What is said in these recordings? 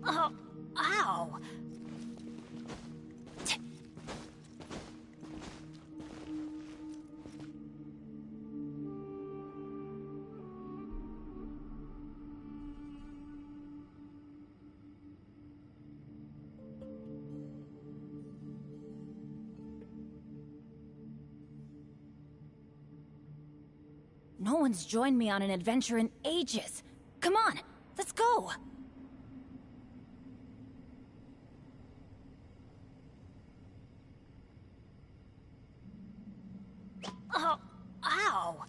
Oh, ow! No one's joined me on an adventure in ages. Come on, let's go! Oh, ow!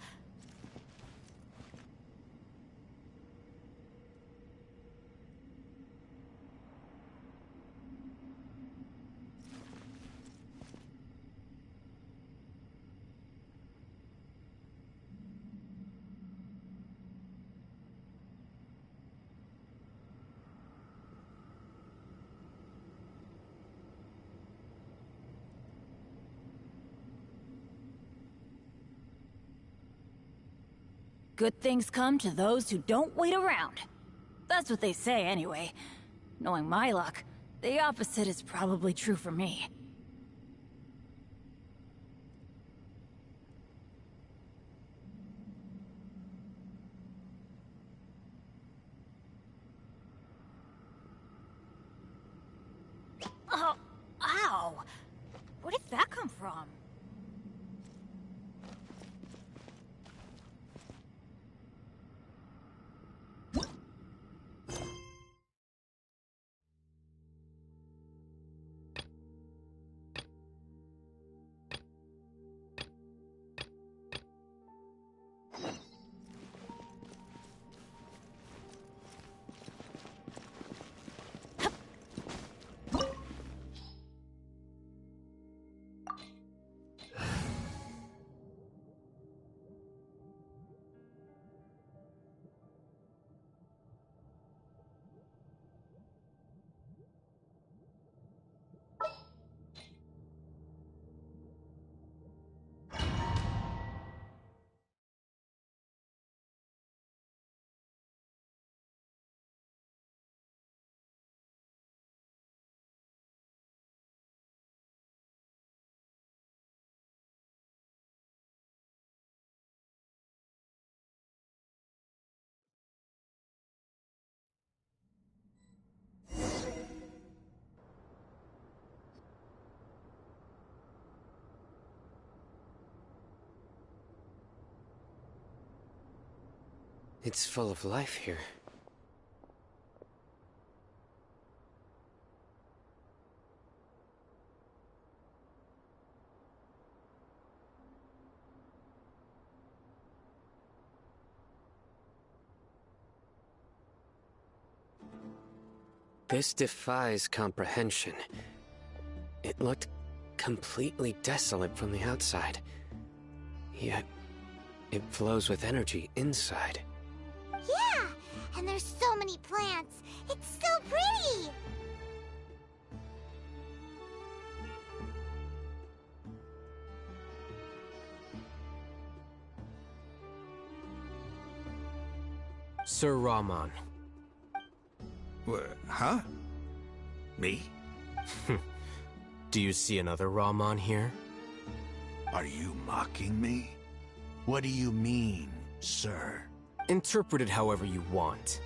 Good things come to those who don't wait around. That's what they say anyway. Knowing my luck, the opposite is probably true for me. Oh, ow! Where did that come from? It's full of life here. This defies comprehension. It looked completely desolate from the outside. Yet, it flows with energy inside. Yeah! And there's so many plants! It's so pretty! Sir Rahman. Huh? Me? Do you see another Rahman here? Are you mocking me? What do you mean, sir? Interpret it however you want,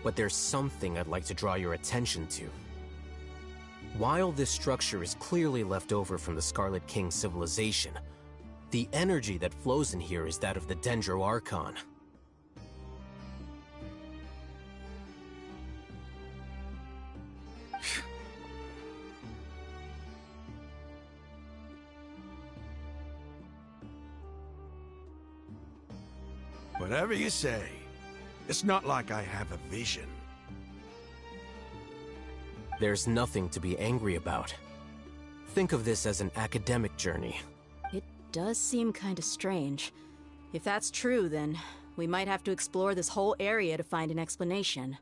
but there's something I'd like to draw your attention to. While this structure is clearly left over from the Scarlet King civilization, the energy that flows in here is that of the Dendro Archon. Whatever you say. It's not like I have a vision. There's nothing to be angry about. Think of this as an academic journey. It does seem kinda strange. If that's true, then we might have to explore this whole area to find an explanation.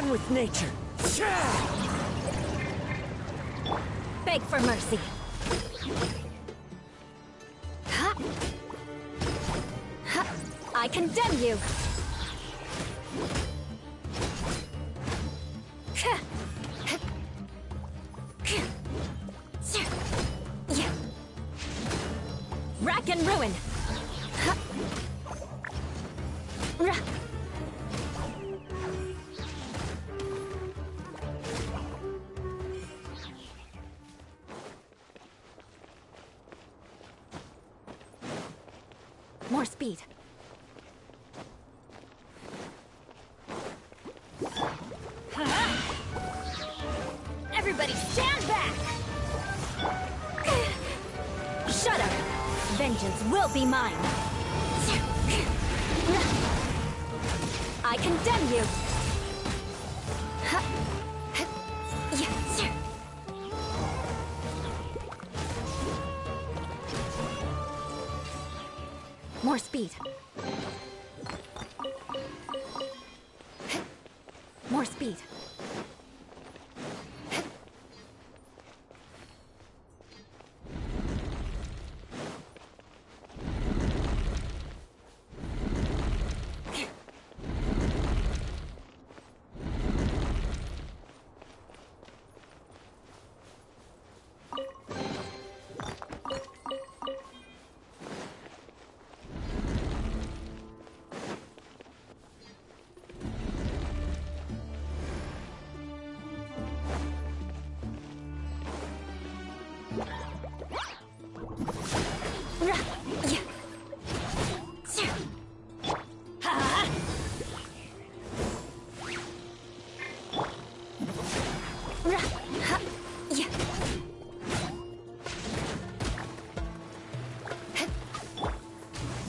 one with nature. Beg for mercy. Ha! Ha! I condemn you. Ha! Ha! Ha! Sir. Yeah. Rack and ruin. Ha! Ra! More speed. Everybody stand back! Shut up! Vengeance will be mine! I condemn you! Yes, sir. More speed. More speed.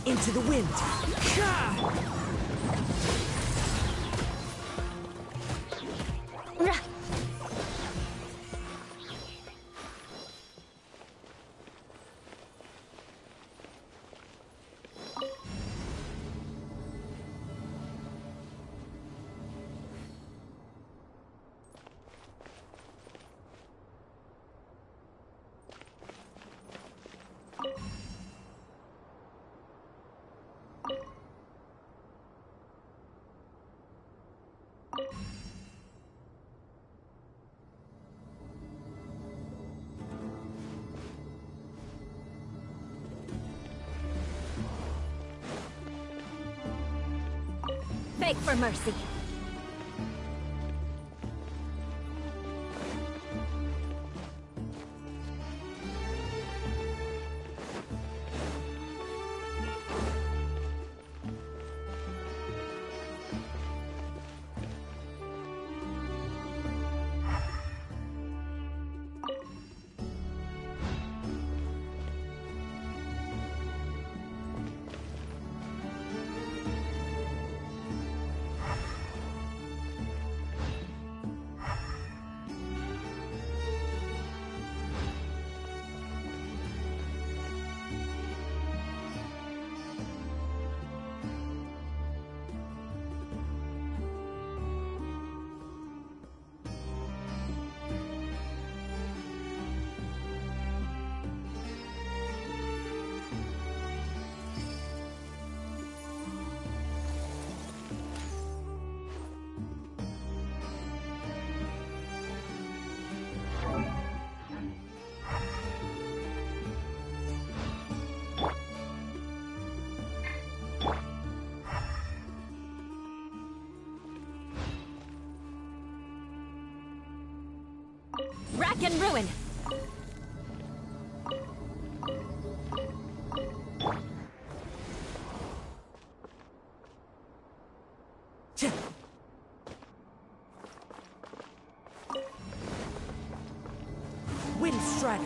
Into the wind. Beg for mercy. Rack and ruin! Wind Strider.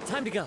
Time to go.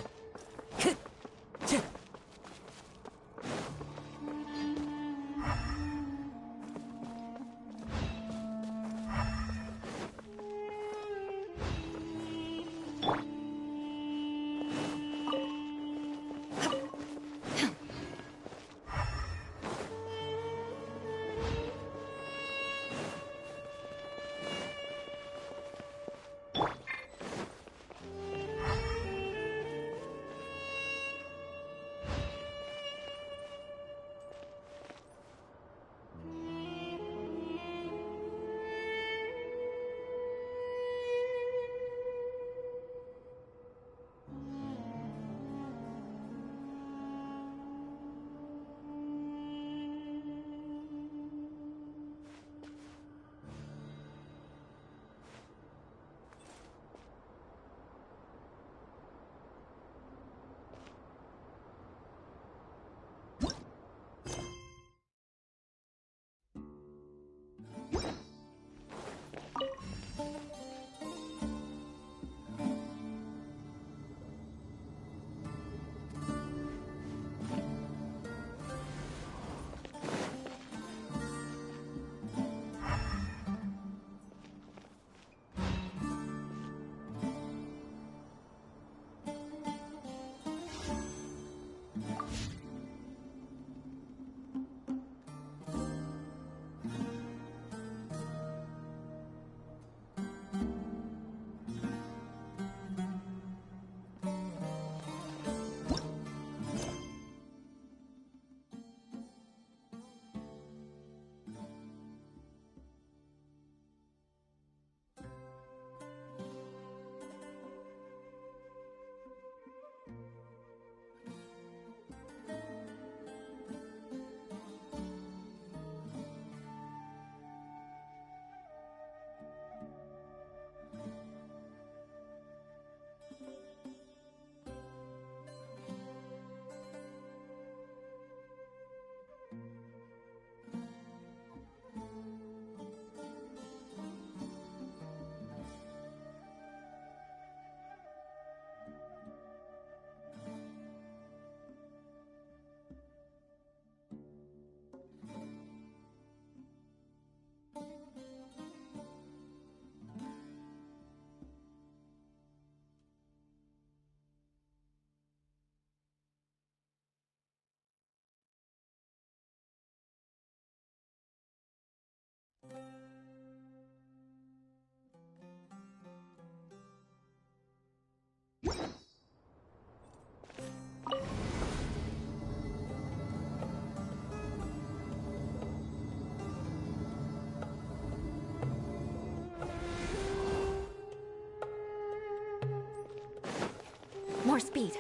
More speed.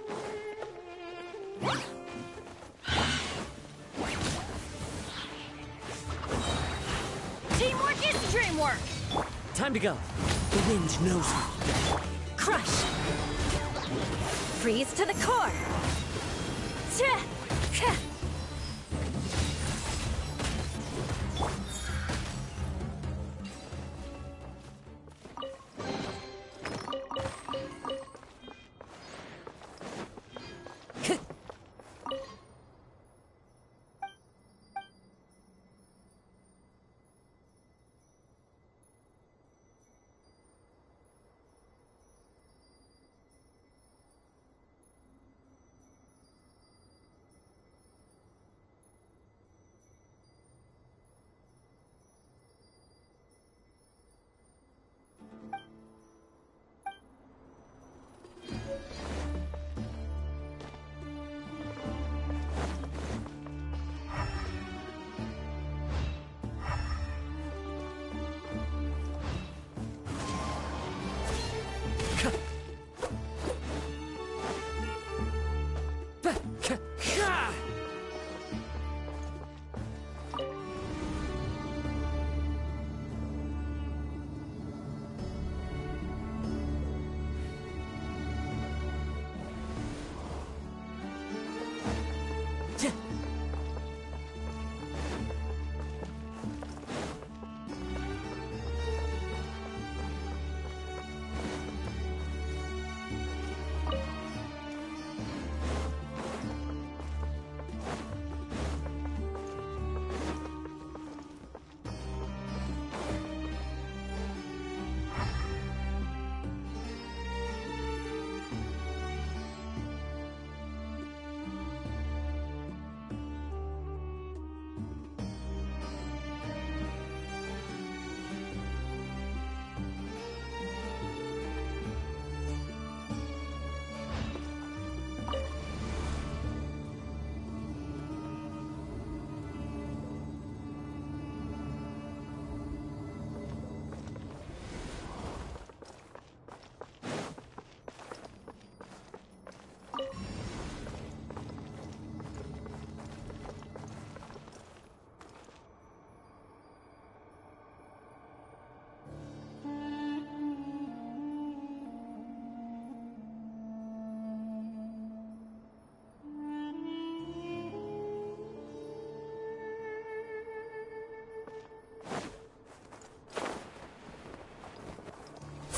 Teamwork is dreamwork! Time to go. The wind knows me. Crush! Freeze to the core! Tch! Kh!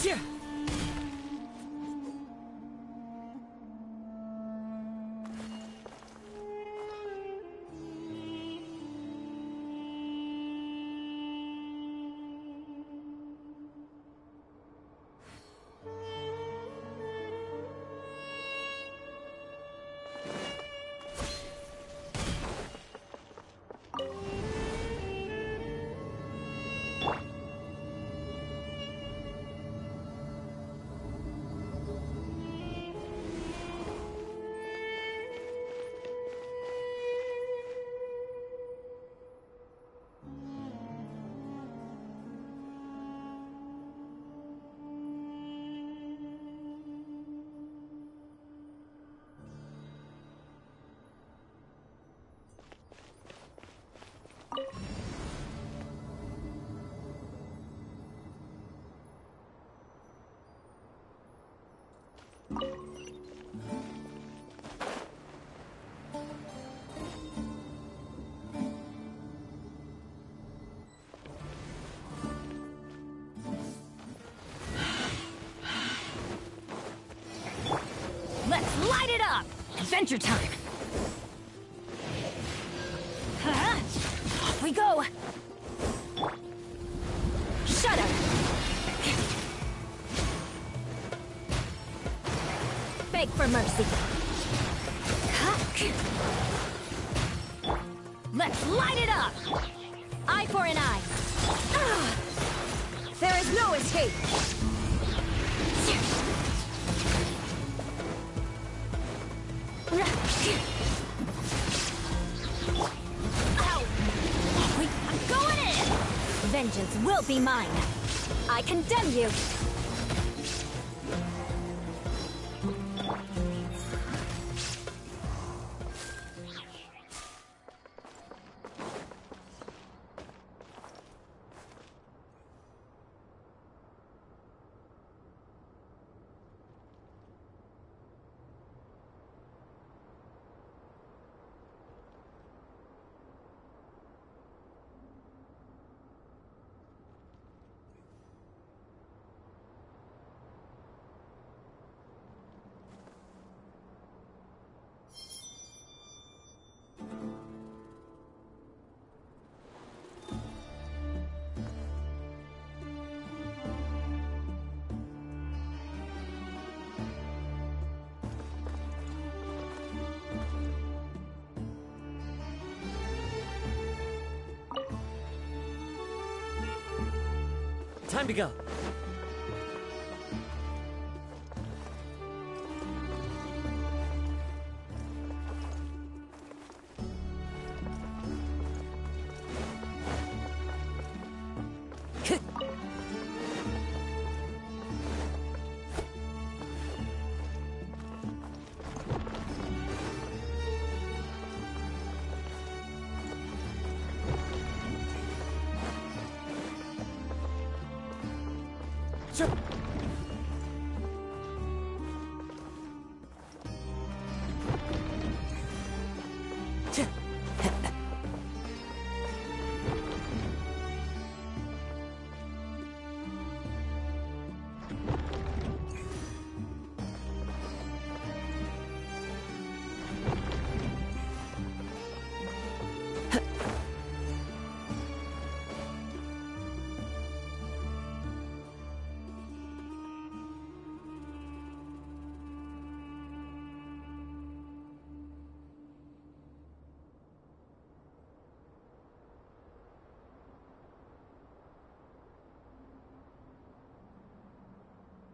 Yeah. Let's light it up! Adventure time! Huh? Off we go! Shudder! Beg for mercy! Let's light it up! Eye for an eye! Ah! There is no escape! Ow! I'm going in! Vengeance will be mine! I condemn you! Time to go.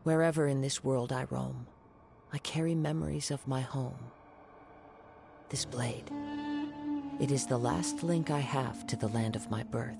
Wherever in this world I roam, I carry memories of my home. This blade, it is the last link I have to the land of my birth.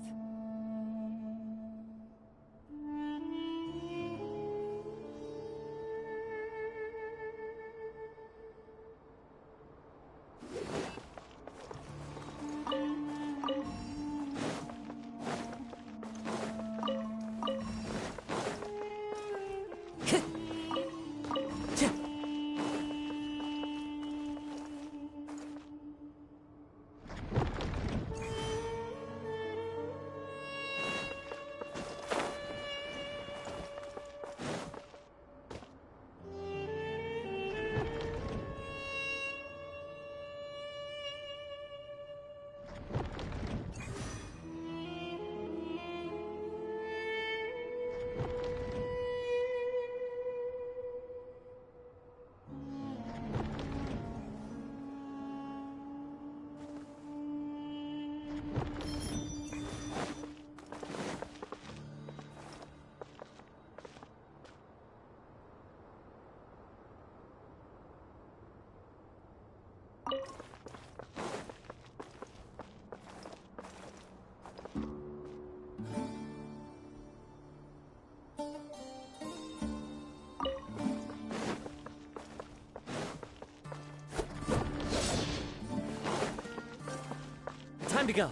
Time to go.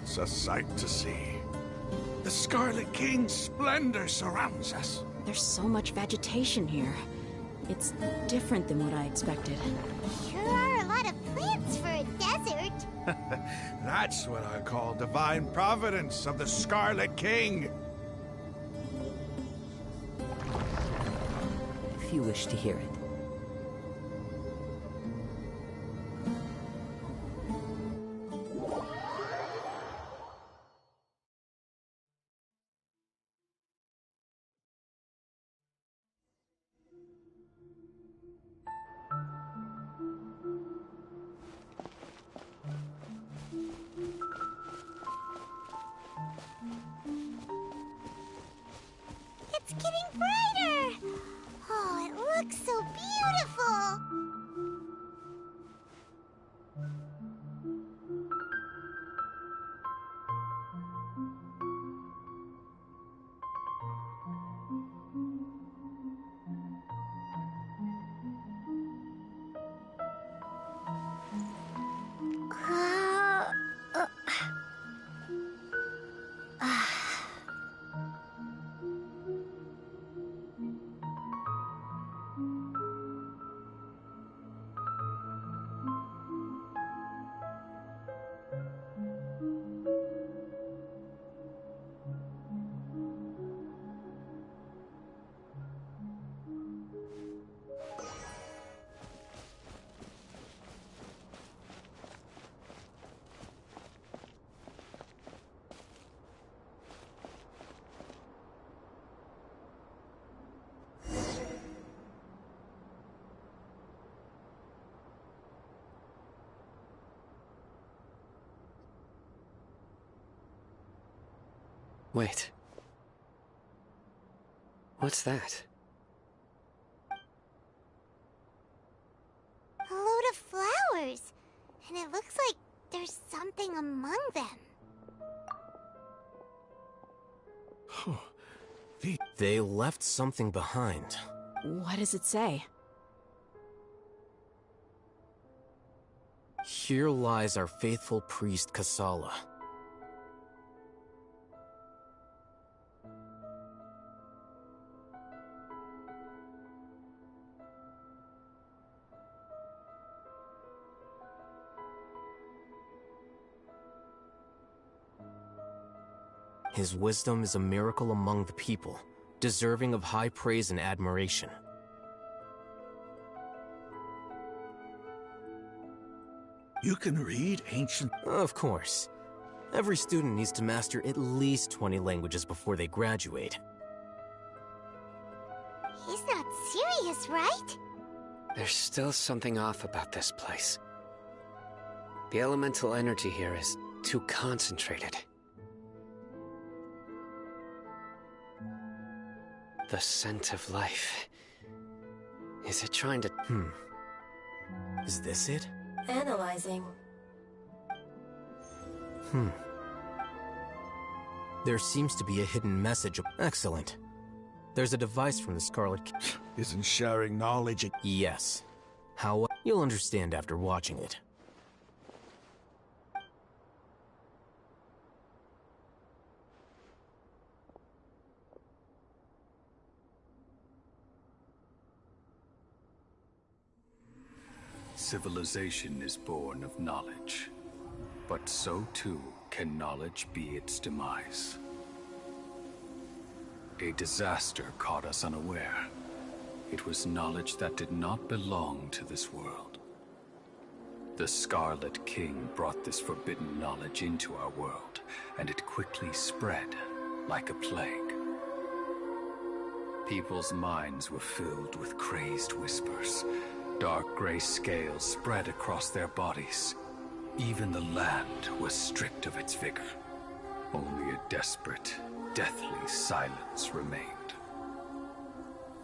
It's a sight to see. The Scarlet King's splendor surrounds us. There's so much vegetation here. It's different than what I expected. Sure are a lot of plants for a desert. That's what I call divine providence of the Scarlet King. If you wish to hear it. It's getting brighter! Oh, it looks so beautiful! Wait. What's that? A load of flowers. And it looks like there's something among them. They left something behind. What does it say? Here lies our faithful priest Kasala. His wisdom is a miracle among the people, deserving of high praise and admiration. You can read ancient... Of course. Every student needs to master at least 20 languages before they graduate. He's not serious, right? There's still something off about this place. The elemental energy here is too concentrated. The scent of life. Is it trying to... Is this it? Analyzing. There seems to be a hidden message. Excellent. There's a device from the Scarlet King. Isn't sharing knowledge... Yes. How... You'll understand after watching it. Civilization is born of knowledge, but so too can knowledge be its demise. A disaster caught us unaware. It was knowledge that did not belong to this world. The Scarlet King brought this forbidden knowledge into our world, and it quickly spread like a plague. People's minds were filled with crazed whispers. Dark gray scales spread across their bodies. Even the land was stripped of its vigor. Only a desperate, deathly silence remained.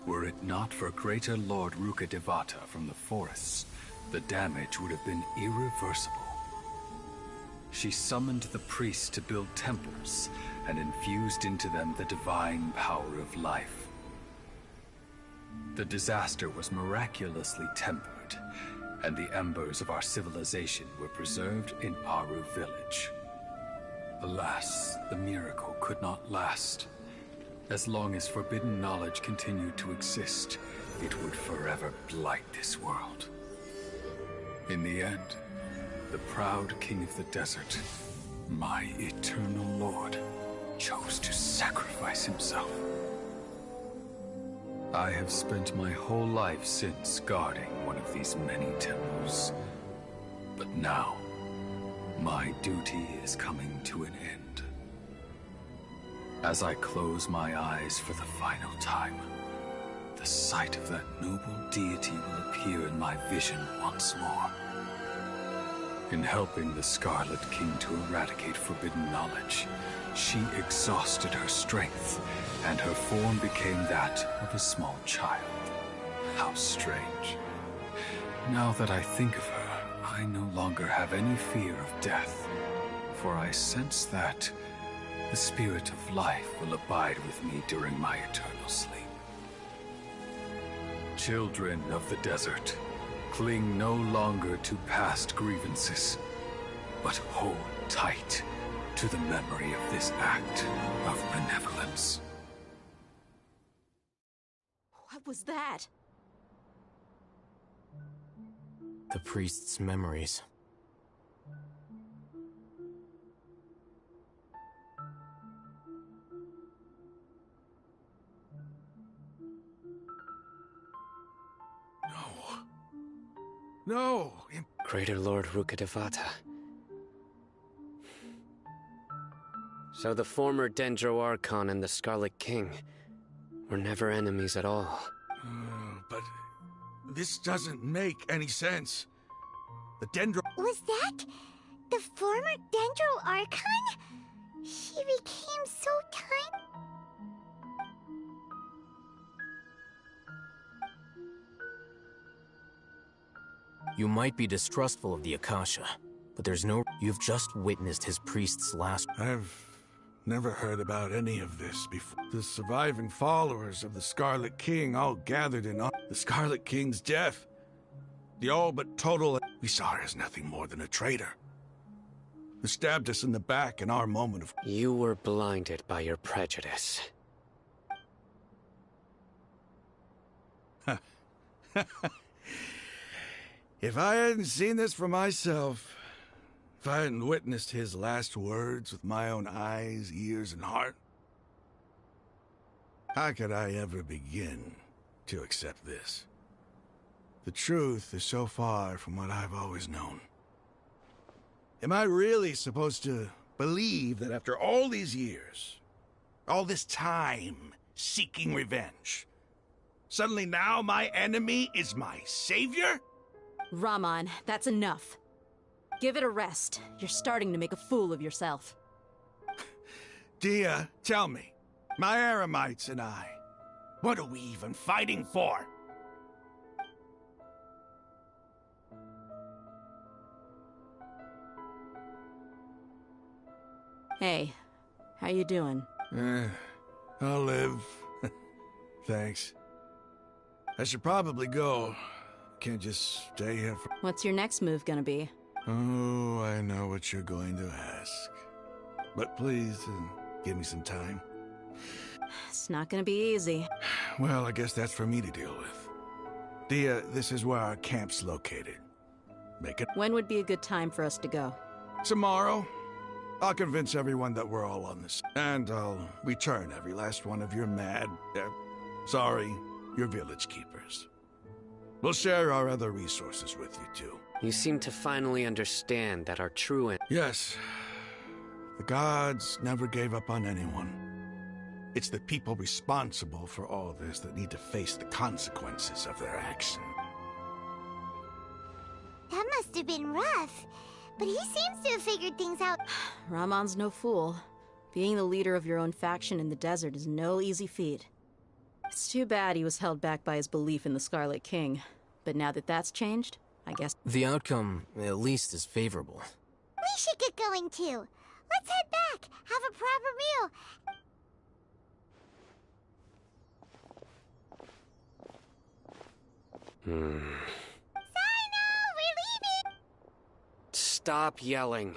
Were it not for greater Lord Rukkhadevata from the forests, the damage would have been irreversible. She summoned the priests to build temples and infused into them the divine power of life. The disaster was miraculously tempered, and the embers of our civilization were preserved in Aru village. Alas, the miracle could not last. As long as forbidden knowledge continued to exist, it would forever blight this world. In the end, the proud king of the desert, my eternal lord, chose to sacrifice himself. I have spent my whole life since guarding one of these many temples. But now, my duty is coming to an end. As I close my eyes for the final time, the sight of that noble deity will appear in my vision once more. In helping the Scarlet King to eradicate forbidden knowledge, she exhausted her strength, and her form became that of a small child. How strange. Now that I think of her, I no longer have any fear of death, for I sense that the spirit of life will abide with me during my eternal sleep. Children of the desert, cling no longer to past grievances, but hold tight to the memory of this act of benevolence. What was that? The priest's memories. No! Greater Lord Rukkhadevata. So the former Dendro Archon and the Scarlet King were never enemies at all. But this doesn't make any sense. The Dendro... Was that the former Dendro Archon? She became so You might be distrustful of the Akasha, but there's no... You've just witnessed his priest's last... I've never heard about any of this before. The surviving followers of the Scarlet King all gathered in on the Scarlet King's death. The all but total... We saw her as nothing more than a traitor, who stabbed us in the back in our moment of... You were blinded by your prejudice. If I hadn't seen this for myself, if I hadn't witnessed his last words with my own eyes, ears, and heart, how could I ever begin to accept this? The truth is so far from what I've always known. Am I really supposed to believe that after all these years, all this time seeking revenge, suddenly now my enemy is my savior? Rahman, that's enough. Give it a rest. You're starting to make a fool of yourself. Dia, tell me, my Eremites and I, what are we even fighting for? Hey, how you doing? I'll live. Thanks. I should probably go. Can't just stay here for... What's your next move gonna be? Oh, I know what you're going to ask. But please, give me some time. It's not gonna be easy. Well, I guess that's for me to deal with. Dia, this is where our camp's located. Make it... When would be a good time for us to go? Tomorrow. I'll convince everyone that we're all on this. And I'll return every last one of your your village keepers. We'll share our other resources with you, too. You seem to finally understand that our true end... Yes. The gods never gave up on anyone. It's the people responsible for all this that need to face the consequences of their action. That must have been rough, but he seems to have figured things out. Rahman's no fool. Being the leader of your own faction in the desert is no easy feat. It's too bad he was held back by his belief in the Scarlet King. But now that that's changed, I guess... The outcome, at least, is favorable. We should get going too. Let's head back, have a proper meal. Sino, we're leaving! Stop yelling.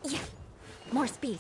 Yeah, more speed.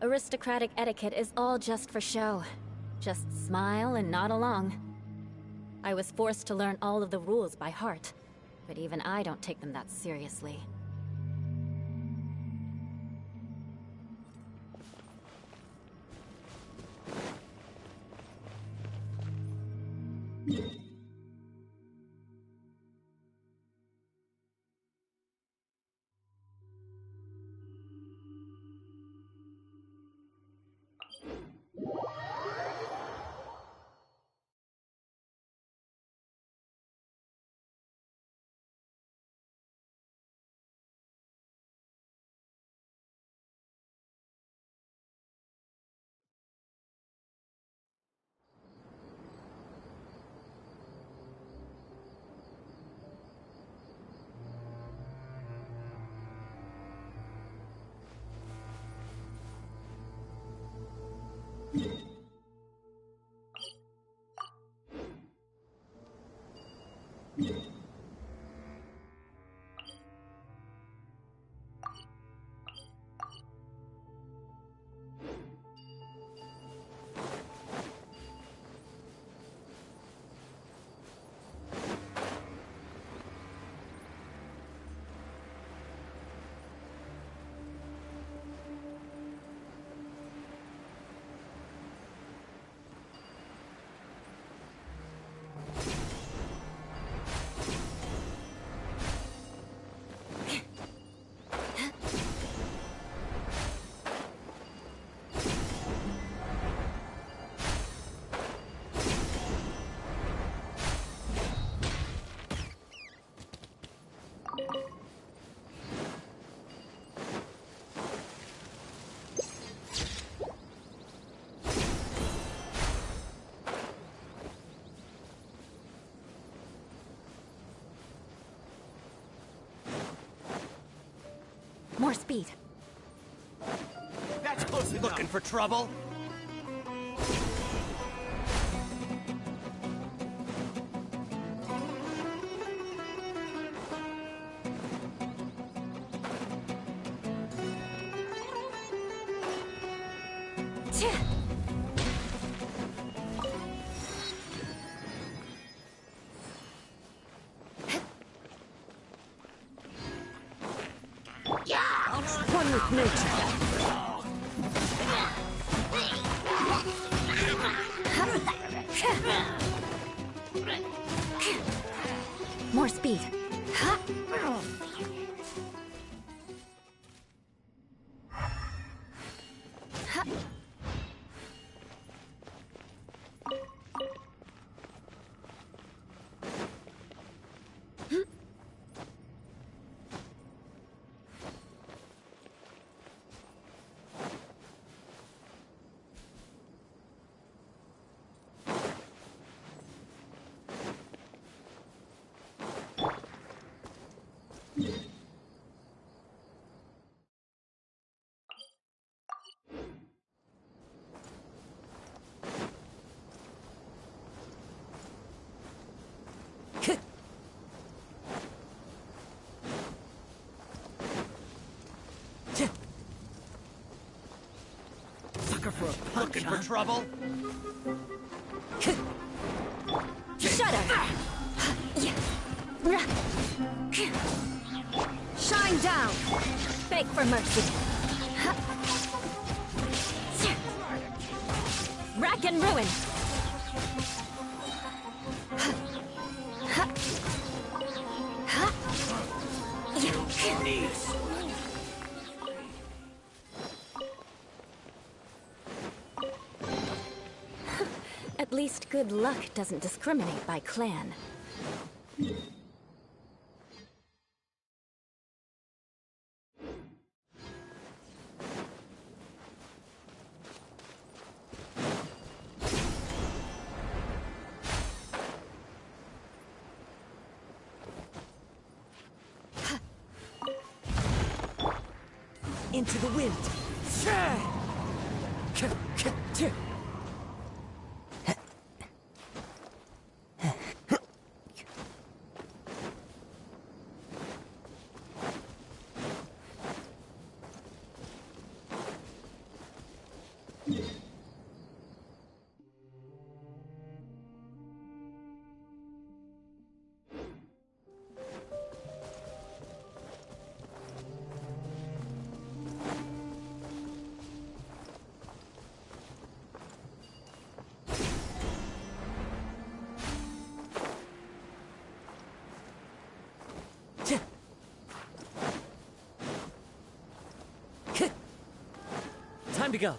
Aristocratic etiquette is all just for show. Just smile and nod along. I was forced to learn all of the rules by heart, but even I don't take them that seriously. More speed. That's close enough. Looking for trouble? One with nature. More speed. Sucker for a punch, looking for trouble? Shudder! Shine down! Beg for mercy! Rack and ruin! At least good luck doesn't discriminate by clan. Into the wind. Time to go.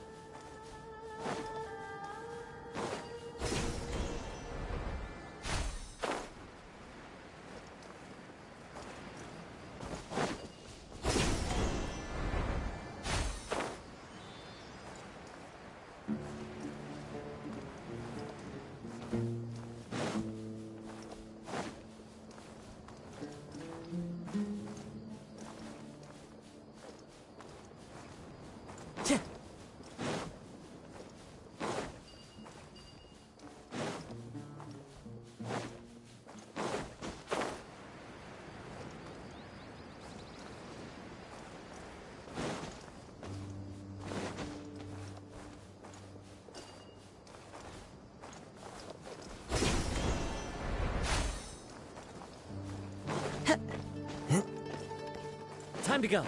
Time to go.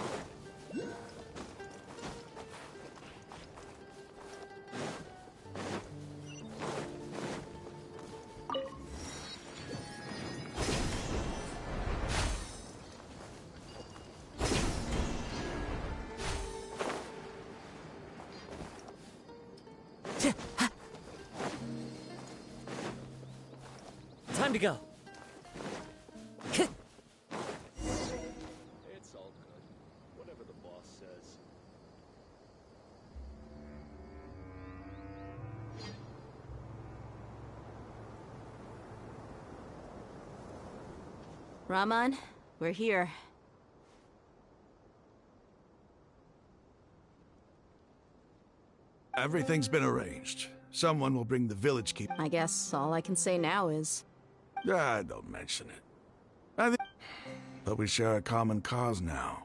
Time to go. It's all good. Whatever the boss says. Raman, we're here. Everything's been arranged. Someone will bring the village keep. I guess all I can say now is... Don't mention it. But we share a common cause now.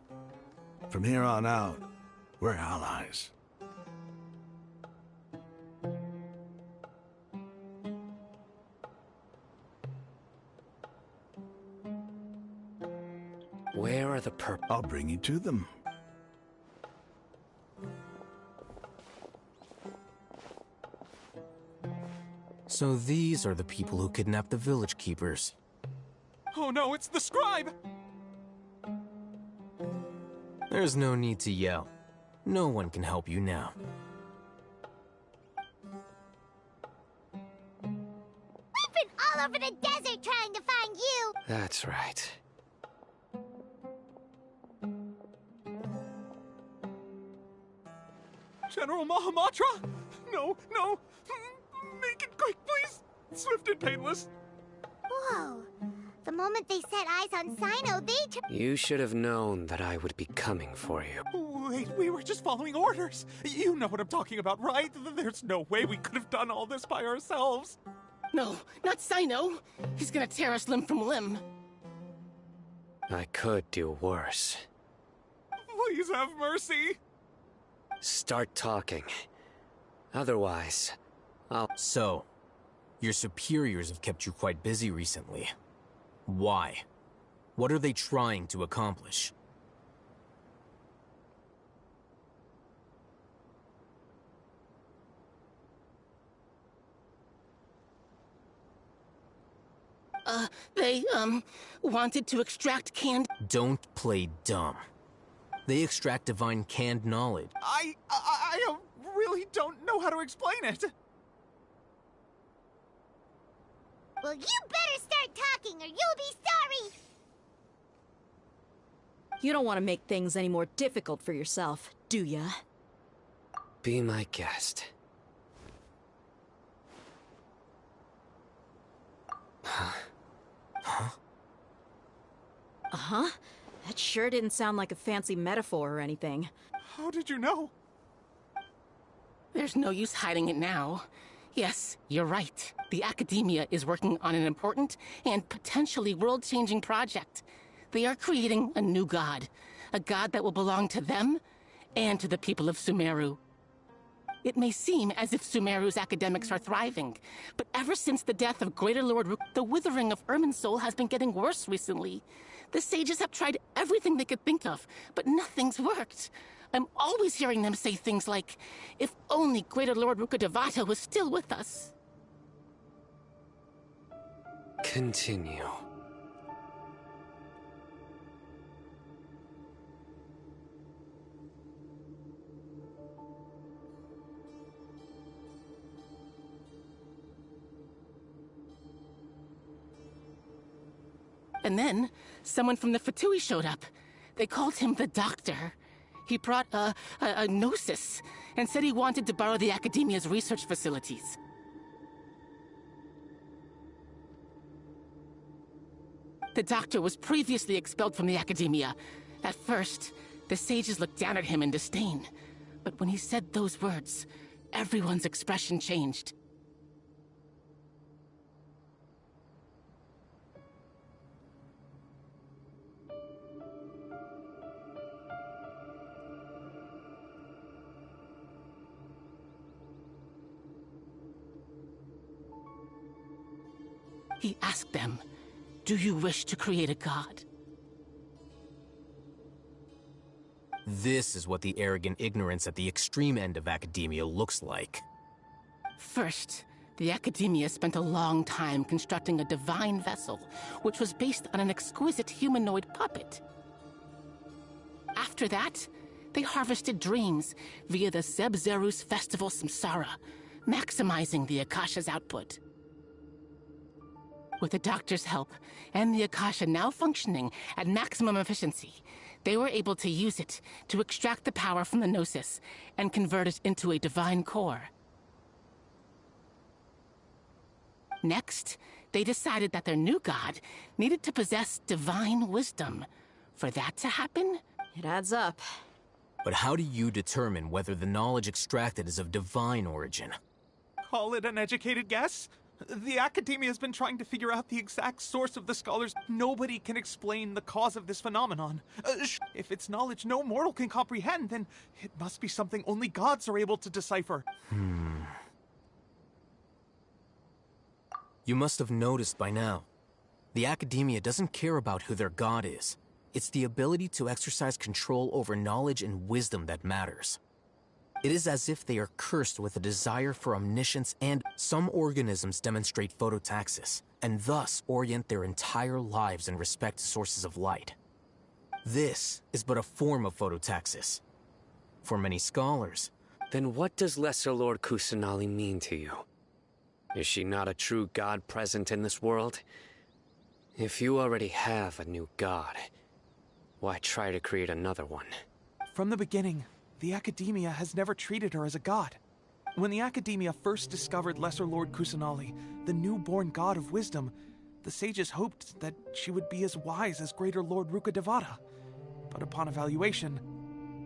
From here on out, we're allies. Where are the purple? I'll bring you to them. So these are the people who kidnapped the village keepers. Oh no, it's the scribe! There's no need to yell. No one can help you now. We've been all over the desert trying to find you! That's right. General Mahamatra? No, no! Make it quick, please! Swift and painless. Whoa. The moment they set eyes on Sino, they You should have known that I would be coming for you. Wait, we were just following orders. You know what I'm talking about, right? There's no way we could have done all this by ourselves. No, not Sino. He's gonna tear us limb from limb. I could do worse. Please have mercy. Start talking. Otherwise, I'll... So, your superiors have kept you quite busy recently. Why? What are they trying to accomplish? They, wanted to extract canned... Don't play dumb. They extract divine canned knowledge. I really don't know how to explain it. Well, you better start talking or you'll be sorry! You don't want to make things any more difficult for yourself, do ya? Be my guest. Uh-huh? That sure didn't sound like a fancy metaphor or anything. How did you know? There's no use hiding it now. Yes, you're right. The Academia is working on an important and potentially world-changing project. They are creating a new god. A god that will belong to them and to the people of Sumeru. It may seem as if Sumeru's academics are thriving, but ever since the death of Greater Lord Rook, the withering of Irminsul has been getting worse recently. The sages have tried everything they could think of, but nothing's worked. I'm always hearing them say things like, if only Greater Lord Rukkhadevata was still with us. Continue. And then, someone from the Fatui showed up. They called him the Doctor. He brought a gnosis, and said he wanted to borrow the Academia's research facilities. The Doctor was previously expelled from the Academia. At first, the sages looked down at him in disdain. But when he said those words, everyone's expression changed. He asked them, "Do you wish to create a god?" This is what the arrogant ignorance at the extreme end of Academia looks like. First, the Academia spent a long time constructing a divine vessel, which was based on an exquisite humanoid puppet. After that, they harvested dreams via the Zeb-Zerus Festival Samsara, maximizing the Akasha's output. With the Doctor's help, and the Akasha now functioning at maximum efficiency, they were able to use it to extract the power from the Gnosis and convert it into a divine core. Next, they decided that their new god needed to possess divine wisdom. For that to happen, It adds up. But how do you determine whether the knowledge extracted is of divine origin? Call it an educated guess? The Academia has been trying to figure out the exact source of the scholars. Nobody can explain the cause of this phenomenon. If it's knowledge no mortal can comprehend, then it must be something only gods are able to decipher. You must have noticed by now. The Academia doesn't care about who their god is. It's the ability to exercise control over knowledge and wisdom that matters. It is as if they are cursed with a desire for omniscience, and some organisms demonstrate phototaxis, and thus orient their entire lives in respect to sources of light. This is but a form of phototaxis. For many scholars. Then what does Lesser Lord Kusanali mean to you? Is she not a true god present in this world? If you already have a new god, why try to create another one? From the beginning, the Academia has never treated her as a god. When the Academia first discovered Lesser Lord Kusanali, the newborn god of wisdom, the sages hoped that she would be as wise as Greater Lord Rukkhadevata. But upon evaluation,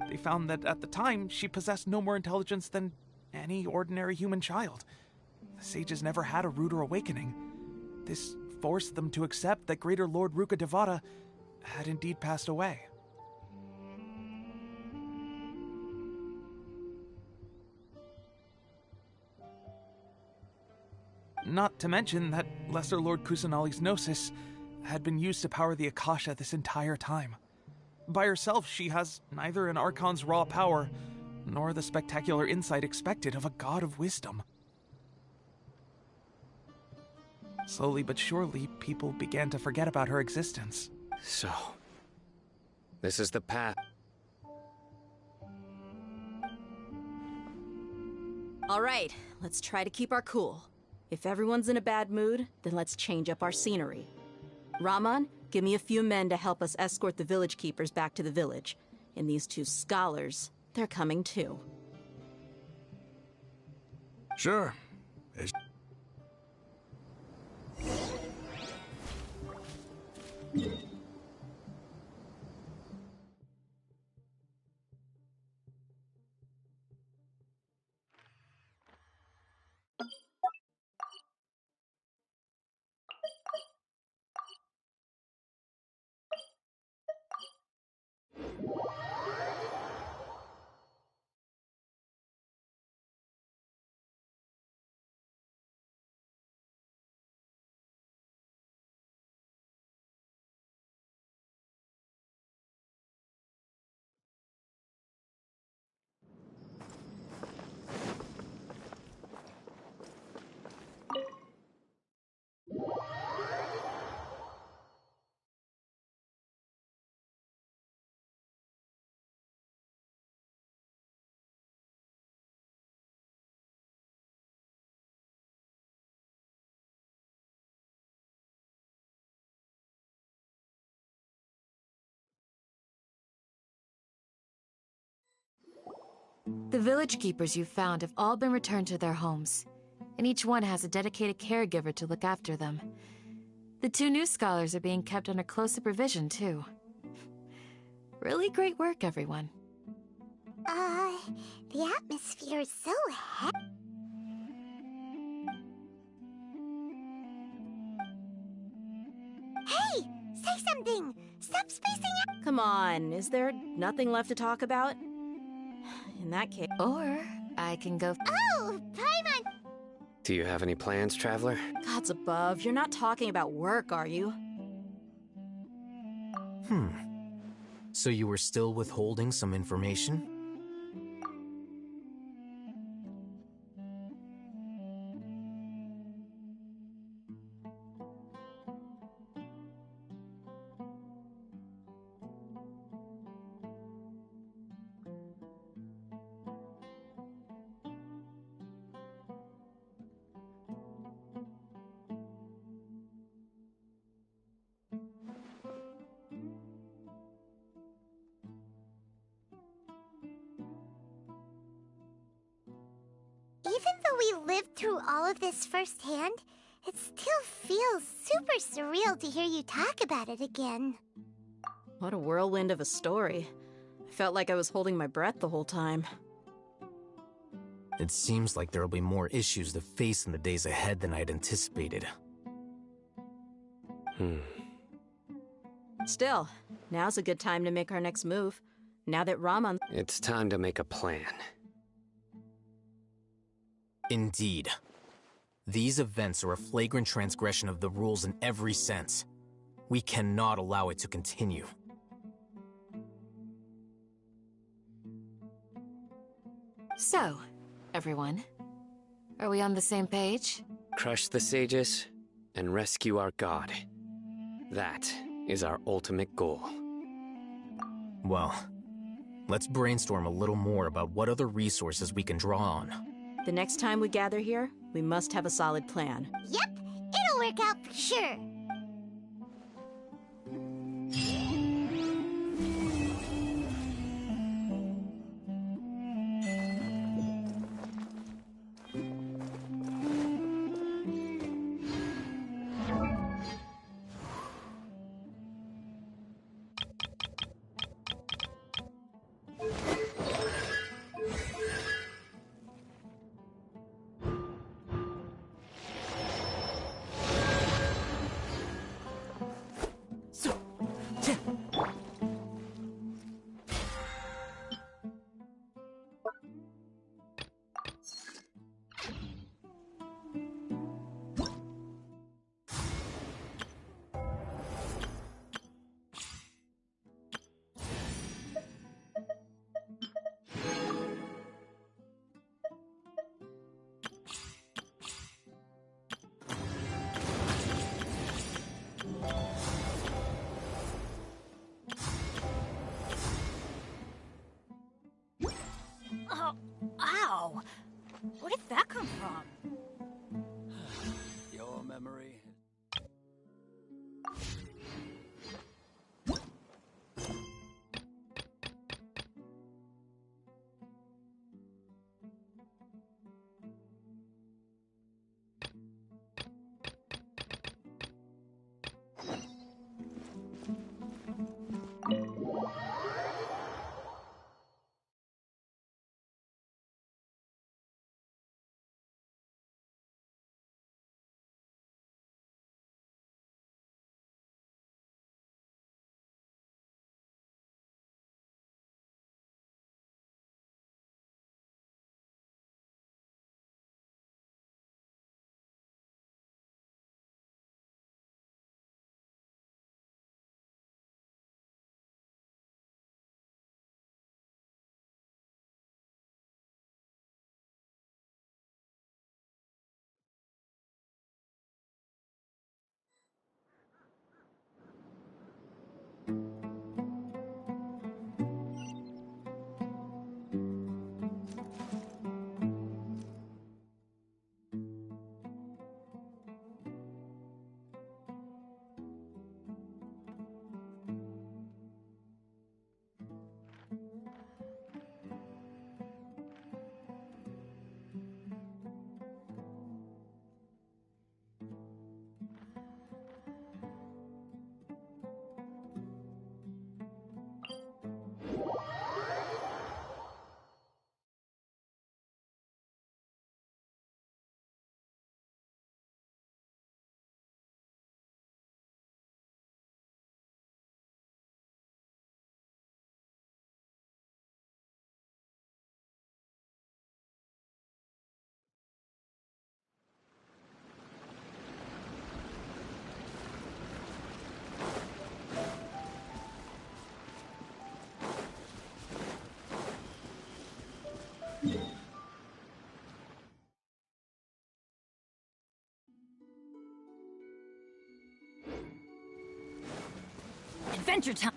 they found that at the time she possessed no more intelligence than any ordinary human child. The sages never had a ruder awakening. This forced them to accept that Greater Lord Rukkhadevata had indeed passed away. Not to mention that Lesser Lord Kusanali's Gnosis had been used to power the Akasha this entire time. By herself, she has neither an Archon's raw power, nor the spectacular insight expected of a god of wisdom. Slowly but surely, people began to forget about her existence. So, this is the path. All right, let's try to keep our cool. If everyone's in a bad mood, then let's change up our scenery. Raman, give me a few men to help us escort the village keepers back to the village. And these two scholars, they're coming too. Sure. The village keepers you found have all been returned to their homes, and each one has a dedicated caregiver to look after them. The two new scholars are being kept under close supervision, too. Really great work, everyone. The atmosphere is so heavy. Hey! Say something! Stop spacing out! Come on, is there nothing left to talk about? In that case... Or I can go... Oh! Paimon! Do you have any plans, Traveler? Gods above, you're not talking about work, are you? So you were still withholding some information? Even though we lived through all of this firsthand, it still feels super surreal to hear you talk about it again. What a whirlwind of a story. I felt like I was holding my breath the whole time. It seems like there'll be more issues to face in the days ahead than I'd anticipated. Still, now's a good time to make our next move. Now that Raman... It's time to make a plan. Indeed. These events are a flagrant transgression of the rules in every sense. We cannot allow it to continue. So, everyone, are we on the same page? Crush the sages and rescue our god. That is our ultimate goal. Well, let's brainstorm a little more about what other resources we can draw on. The next time we gather here, we must have a solid plan. Yep, it'll work out for sure. Oh, ow! Where did that come from? Your memory. Adventure time!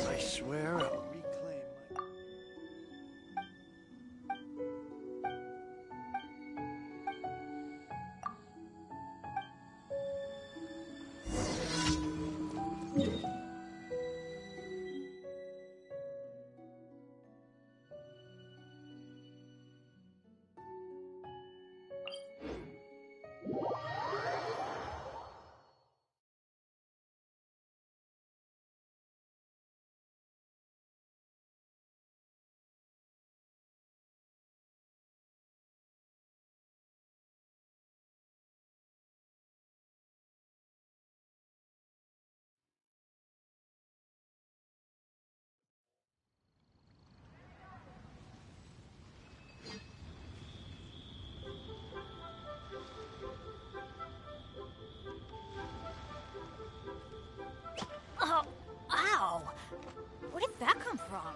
I swear I'll reclaim my... from?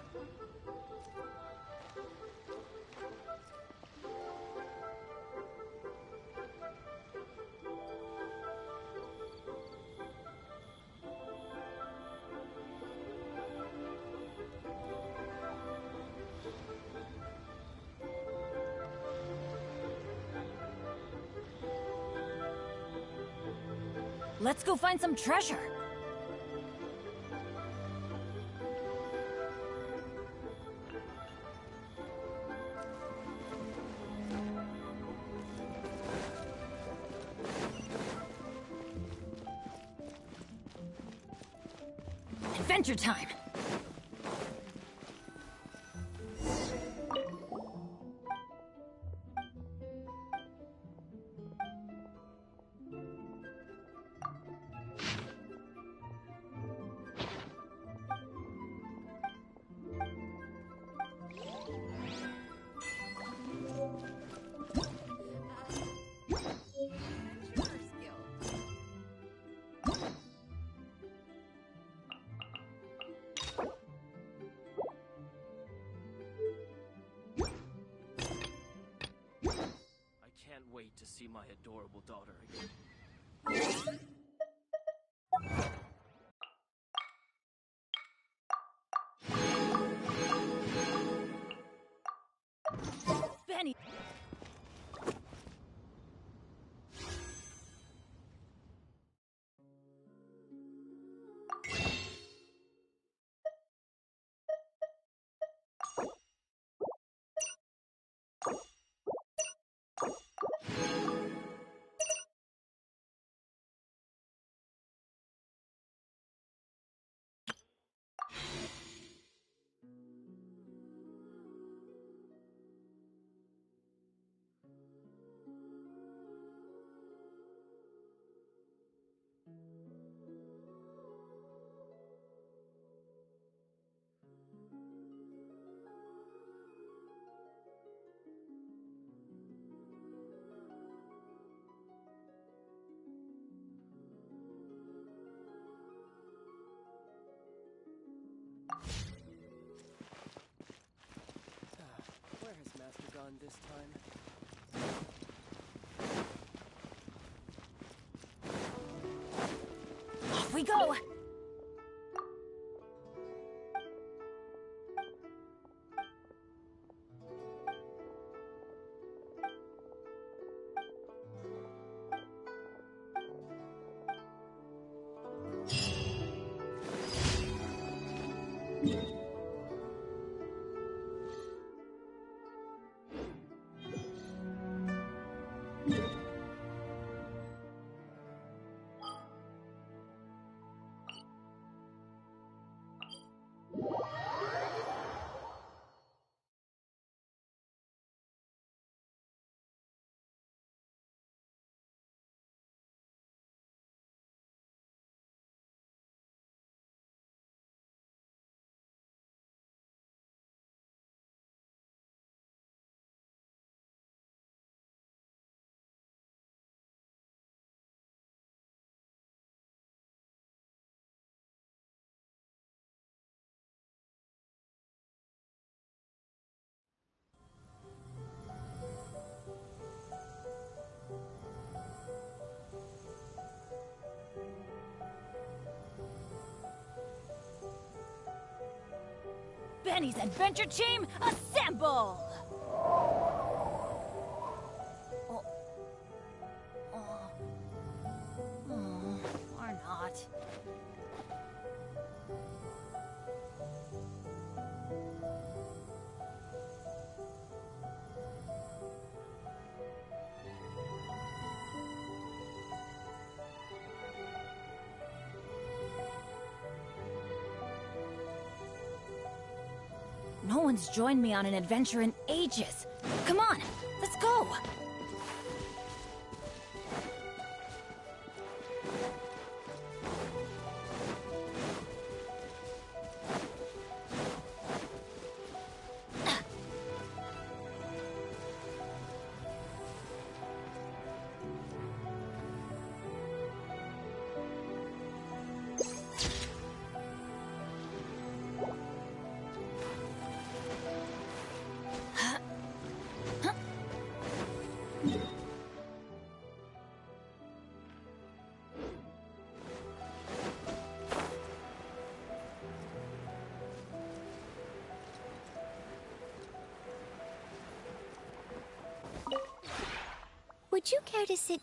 Let's go find some treasure! Adventure time! Wait to see my adorable daughter again. Benny! Where has Master gone this time? Off we go! Benny's adventure team, assemble! Or not. No one's joined me on an adventure in ages. Come on, let's go! would you care to sit...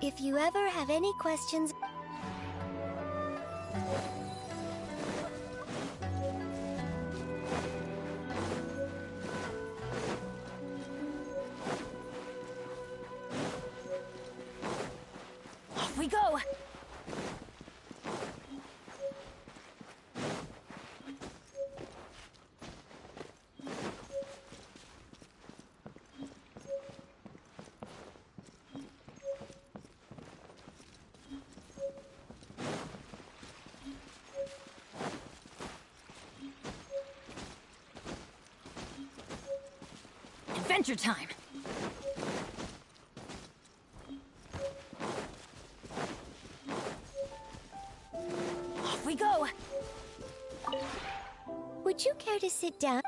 If you ever have any questions... Off we go! Adventure time! Off we go! Would you care to sit down?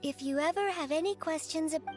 If you ever have any questions about...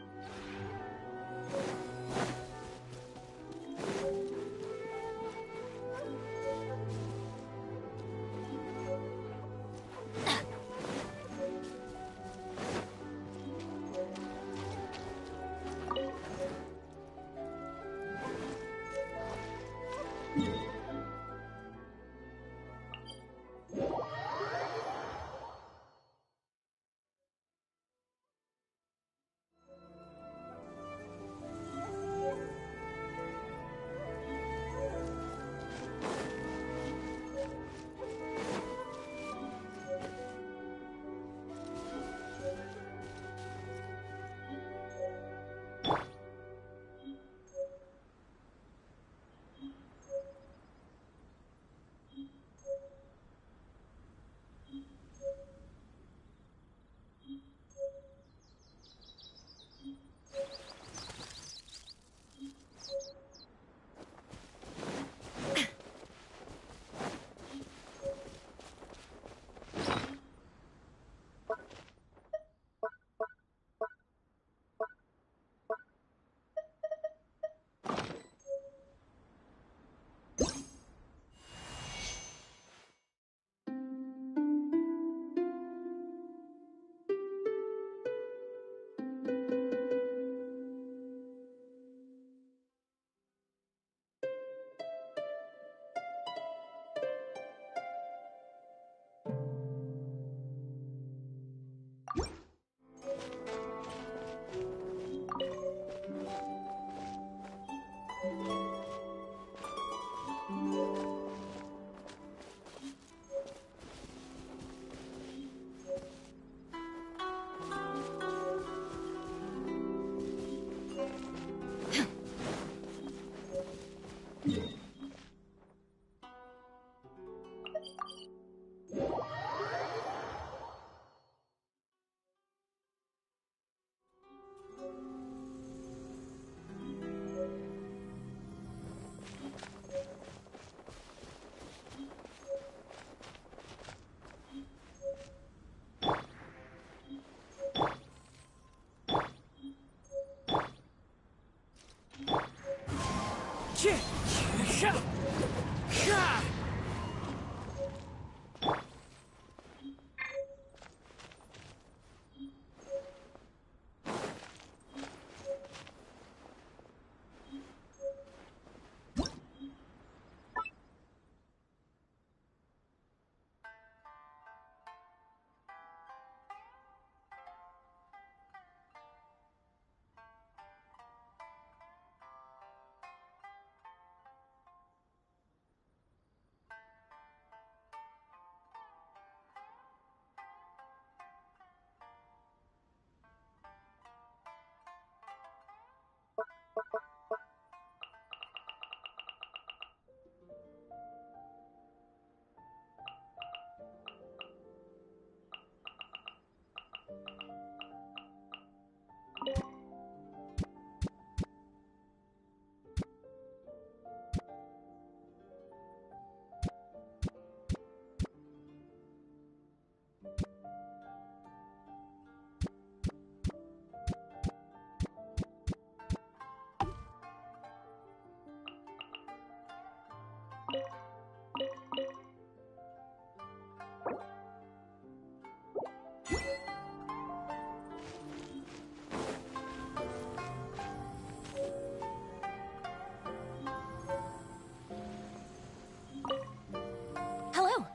Hello.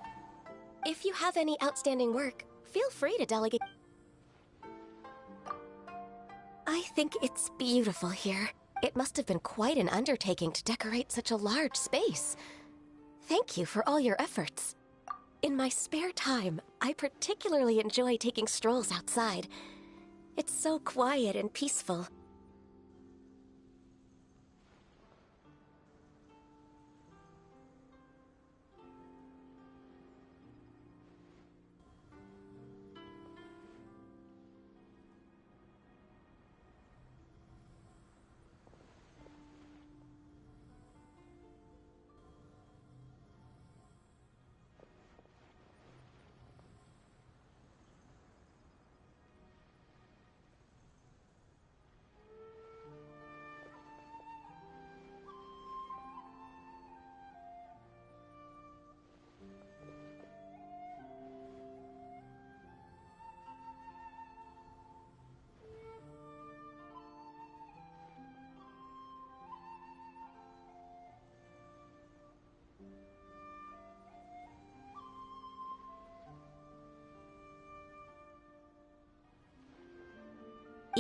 If you have any outstanding work, feel free to delegate. I think it's beautiful here. It must have been quite an undertaking to decorate such a large space. Thank you for all your efforts. In my spare time, I particularly enjoy taking strolls outside. It's so quiet and peaceful.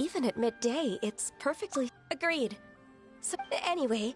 Even at midday, it's perfectly agreed. So, anyway,